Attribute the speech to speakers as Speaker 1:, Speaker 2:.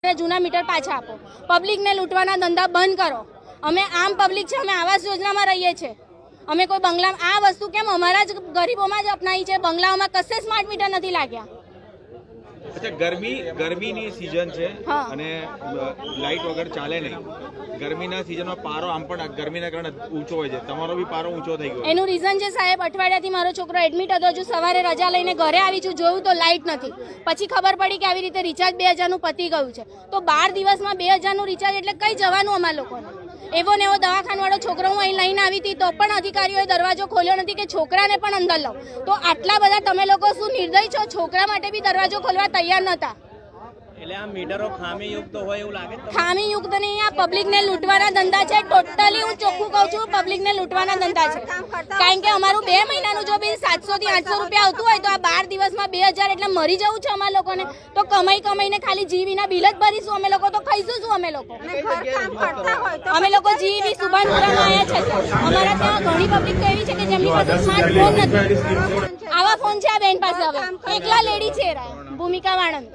Speaker 1: જૂના મીટર પાછા આપો, પબ્લિકને લૂંટવાના ધંધા બંધ કરો। અમે આમ પબ્લિક છે, અમે આવાસ યોજનામાં રહીએ છીએ, અમે કોઈ બંગલા આ વસ્તુ કેમ અમારા જ ગરીબોમાં જ અપનાવી છે। બંગલાઓમાં કશે સ્માર્ટ મીટર નથી લાગ્યા।
Speaker 2: अच्छा ગરમીની સીઝન છે અને લાઇટ વગર ચાલે નહીં। ગરમીના સીઝનમાં પારો આમ પણ ગરમીના કારણે ઊંચો હોય છે, તમારો બી પારો ઊંચો થઈ ગયો।
Speaker 1: એનું રીઝન છે સાહેબ, અઠવાડિયાથી મારો છોકરો એડમિટ હતો, જો સવારે રજા લઈને ઘરે આવી છું, જોયું તો લાઇટ નથી, પછી ખબર પડી કે આવી રીતે રિચાર્જ 2000 નું પતી ગયું છે। તો 12 દિવસમાં 2000 નું રિચાર્જ એટલે કઈ જવાનું અમારા લોકોને। એવો ને એવો દવાખાનાવાળો છોકરો હું અહીં લઈને આવી હતી તો પણ અધિકારીઓએ દરવાજો ખોલ્યો નથી કે છોકરાને પણ અંદર લો। તો આટલા બધા તમે લોકો શું નિર્દય છો? છોકરા માટે બી દરવાજો ખોલવા તૈયાર નતા।
Speaker 3: એટલે આ મીટરો ખામીયુક્ત હોય એવું લાગે છે?
Speaker 1: ખામીયુક્ત નહીં, આ પબ્લિકને લૂંટવાના ધંધા છે। ટોટલી હું ચોખ્ખું કહું છું, પબ્લિકને લૂંટવાના ધંધા છે। કારણ કે અમારું 2 મહિનાનું જો બિલ 700 થી 800 રૂપિયા આવતું હોય તો આ 12 દિવસમાં 2000 એટલે મરી જવું છે અમારા લોકોને। તો કમાઈને ખાલી જીવીના બિલ જ ભરીશું અમે લોકો, તો ખાઈશું શું અમે લોકો? અમે લોકો જીવી સુભાનપુરામાં આવ્યા છે, અમારા ત્યાં ઘણી પબ્લિક તો એવી છે કે જેમની પાસે સ્માર્ટફોન નથી। આવા ફોન છે આ બેન પાસે, હવે એકલા લેડી છે ભૂમિકા વાળંદ।